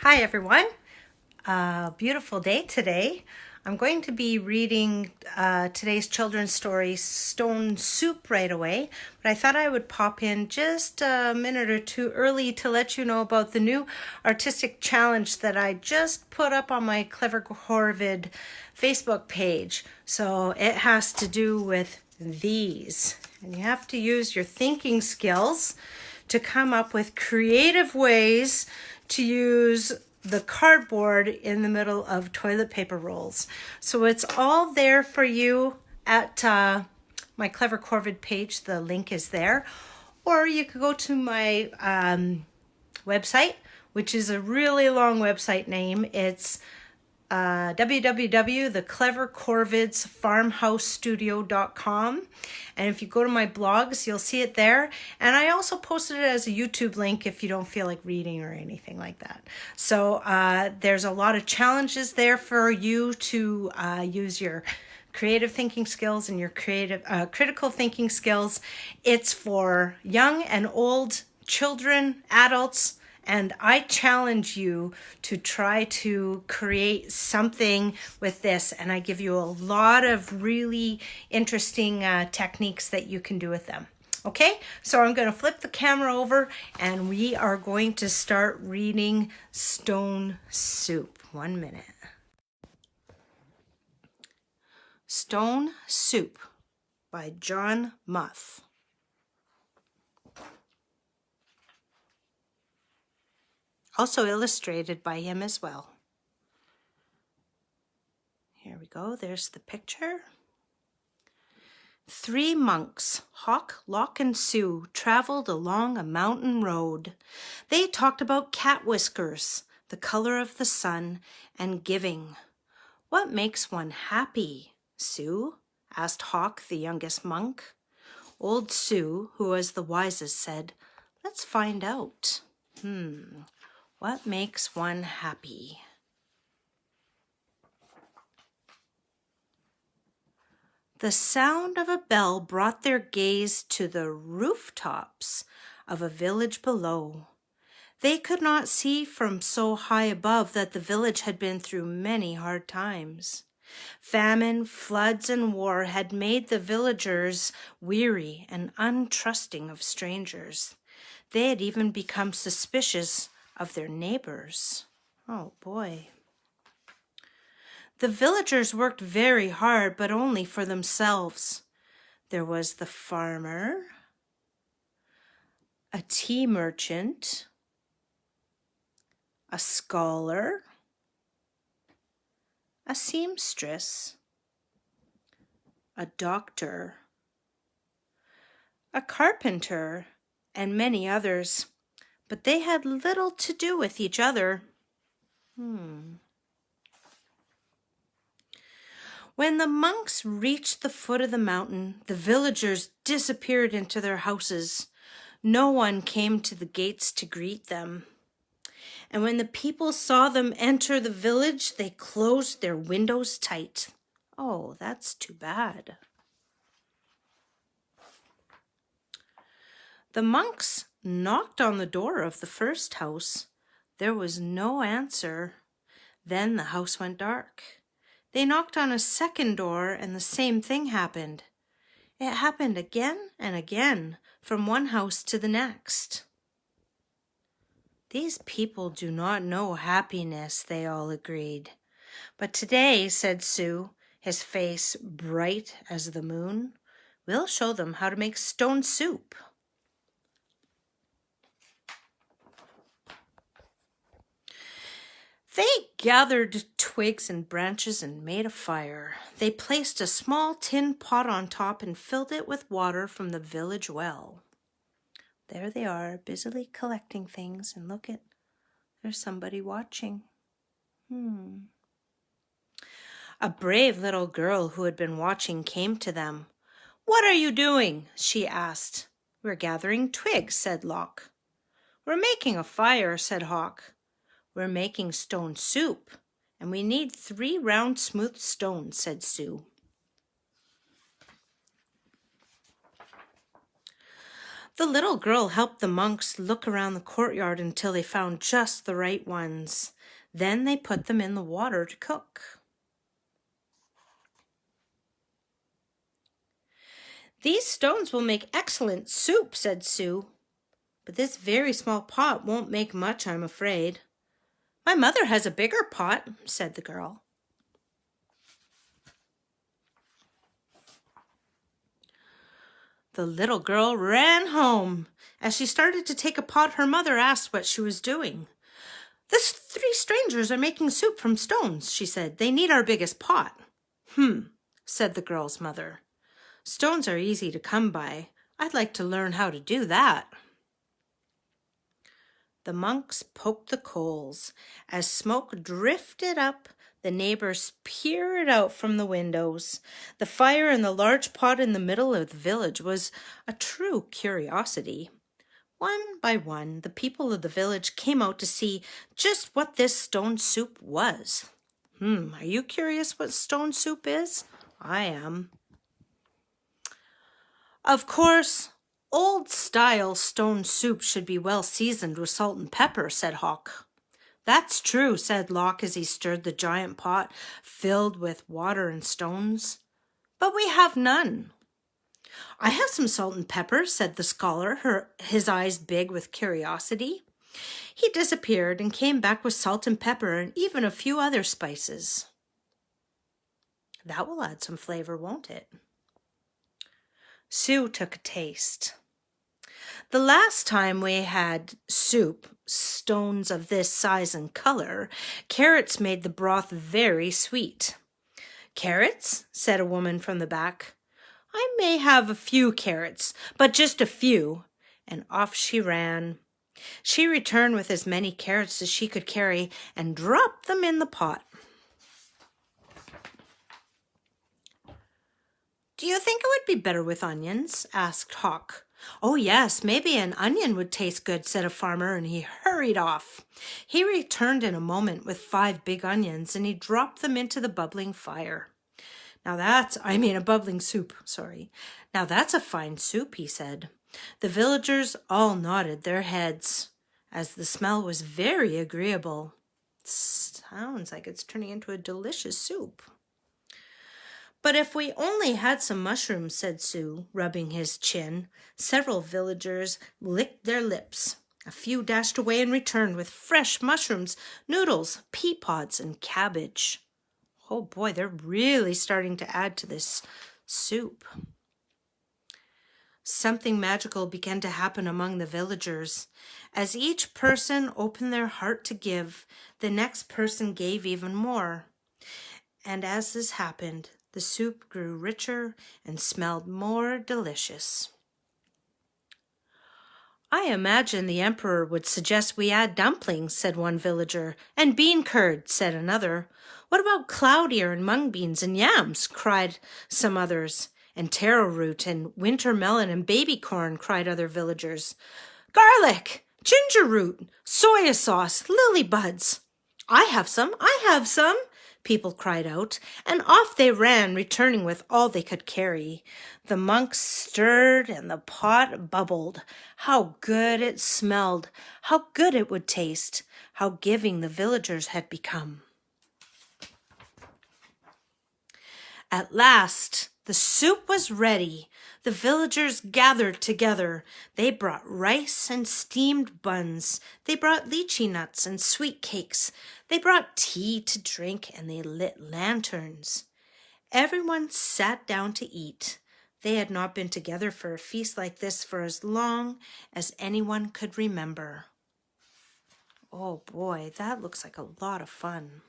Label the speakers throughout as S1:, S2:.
S1: Hi everyone. Beautiful day today. I'm going to be reading today's children's story, Stone Soup, right away. But I thought I would pop in just a minute or two early to let you know about the new artistic challenge that I just put up on my Clever Corvid Facebook page. So it has to do with these. And you have to use your thinking skills to come up with creative ways to use the cardboard in the middle of toilet paper rolls. So it's all there for you at my Clever Corvid page. The link is there. Or you could go to my website, which is a really long website name. It's www.theclevercorvidsfarmhousestudio.com. And if you go to my blogs, you'll see it there. And I also posted it as a YouTube link if you don't feel like reading or anything like that. So there's a lot of challenges there for you to use your creative thinking skills and your critical thinking skills. It's for young and old, children, adults, and I challenge you to try to create something with this. And I give you a lot of really interesting techniques that you can do with them. Okay, so I'm going to flip the camera over and we are going to start reading Stone Soup. 1 minute. Stone Soup by John Muth. Also illustrated by him as well. Here we go, there's the picture. 3 monks, Hawk, Lock, and Sue, traveled along a mountain road. They talked about cat whiskers, the color of the sun, and giving. What makes one happy, Sue? Asked Hawk, the youngest monk. Old Sue, who was the wisest, said, Let's find out. What makes one happy? The sound of a bell brought their gaze to the rooftops of a village below. They could not see from so high above that the village had been through many hard times. Famine, floods, and war had made the villagers weary and untrusting of strangers. They had even become suspicious of their neighbors. Oh boy. The villagers worked very hard, but only for themselves. There was the farmer, a tea merchant, a scholar, a seamstress, a doctor, a carpenter, and many others. But they had little to do with each other. When the monks reached the foot of the mountain, the villagers disappeared into their houses. No one came to the gates to greet them. And when the people saw them enter the village, they closed their windows tight. Oh, that's too bad. The monks knocked on the door of the first house. There was no answer. Then the house went dark. They knocked on a second door and the same thing happened. It happened again and again from one house to the next. These people do not know happiness, they all agreed. But today, said Sue, his face bright as the moon, we'll show them how to make stone soup. They gathered twigs and branches and made a fire. They placed a small tin pot on top and filled it with water from the village well. There they are, busily collecting things, and look at, there's somebody watching. A brave little girl who had been watching came to them. What are you doing? She asked. We're gathering twigs, said Lock. We're making a fire, said Hawk. We're making stone soup, and we need 3 round smooth stones, said Sue. The little girl helped the monks look around the courtyard until they found just the right ones. Then they put them in the water to cook. "These stones will make excellent soup," said Sue. "But this very small pot won't make much, I'm afraid." "My mother has a bigger pot," said the girl. The little girl ran home. As she started to take a pot, her mother asked what she was doing. "The 3 strangers are making soup from stones," she said. "They need our biggest pot." Said the girl's mother. "Stones are easy to come by. I'd like to learn how to do that." The monks poked the coals. As smoke drifted up, the neighbors peered out from the windows. The fire in the large pot in the middle of the village was a true curiosity. One by one, the people of the village came out to see just what this stone soup was. Are you curious what stone soup is? I am. Of course, old-style stone soup should be well seasoned with salt and pepper, said Hawk. That's true, said Locke as he stirred the giant pot filled with water and stones. But we have none. I have some salt and pepper, said the scholar, his eyes big with curiosity. He disappeared and came back with salt and pepper and even a few other spices. That will add some flavor, won't it? Sue took a taste. The last time we had soup, stones of this size and color, carrots made the broth very sweet. Carrots? Said a woman from the back. I may have a few carrots, but just a few. And off she ran. She returned with as many carrots as she could carry and dropped them in the pot. Do you think it would be better with onions? Asked Hawk. Oh, yes, maybe an onion would taste good, said a farmer, and he hurried off. He returned in a moment with 5 big onions, and he dropped them into the bubbling fire. A bubbling soup, sorry. Now that's a fine soup, he said. The villagers all nodded their heads, as the smell was very agreeable. Sounds like it's turning into a delicious soup. But if we only had some mushrooms, said Sue, rubbing his chin. Several villagers licked their lips. A few dashed away and returned with fresh mushrooms, noodles, pea pods, and cabbage. Oh boy, they're really starting to add to this soup. Something magical began to happen among the villagers. As each person opened their heart to give, the next person gave even more. And as this happened, the soup grew richer and smelled more delicious. I imagine the emperor would suggest we add dumplings, said one villager. And bean curd, said another. What about cloud ear and mung beans and yams, cried some others. And taro root and winter melon and baby corn, cried other villagers. Garlic, ginger root, soya sauce, lily buds. I have some, people cried out, and off they ran, returning with all they could carry. The monks stirred and the pot bubbled. How good it smelled, how good it would taste, how giving the villagers had become. At last, the soup was ready. The villagers gathered together. They brought rice and steamed buns. They brought lychee nuts and sweet cakes. They brought tea to drink, and they lit lanterns. Everyone sat down to eat. They had not been together for a feast like this for as long as anyone could remember. Oh boy, that looks like a lot of fun.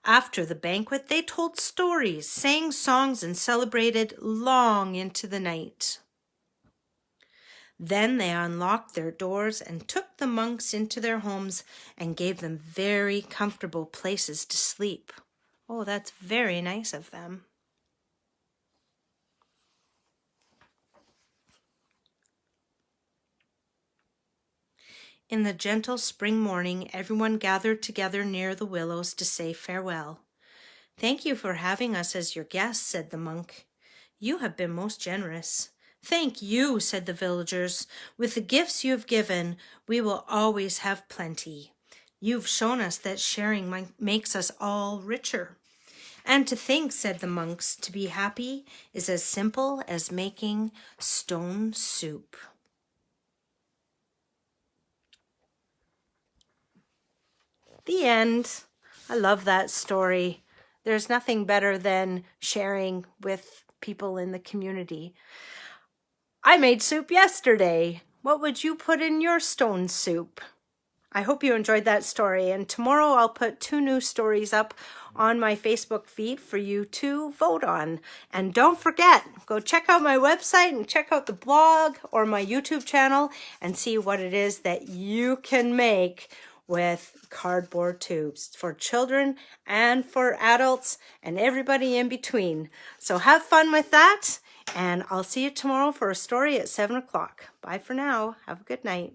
S1: After the banquet, they told stories, sang songs, and celebrated long into the night. Then they unlocked their doors and took the monks into their homes and gave them very comfortable places to sleep. Oh, that's very nice of them. In the gentle spring morning, everyone gathered together near the willows to say farewell. Thank you for having us as your guests, said the monk. You have been most generous. "Thank you," said the villagers. "With the gifts you have given, we will always have plenty. You've shown us that sharing makes us all richer." "And to think," said the monks, "to be happy is as simple as making stone soup." The end. I love that story. There's nothing better than sharing with people in the community. I made soup yesterday. What would you put in your stone soup? I hope you enjoyed that story, and tomorrow I'll put 2 new stories up on my Facebook feed for you to vote on. And don't forget, go check out my website and check out the blog or my YouTube channel and see what it is that you can make with cardboard tubes for children and for adults and everybody in between. So have fun with that, and I'll see you tomorrow for a story at 7 o'clock. Bye for now. Have a good night.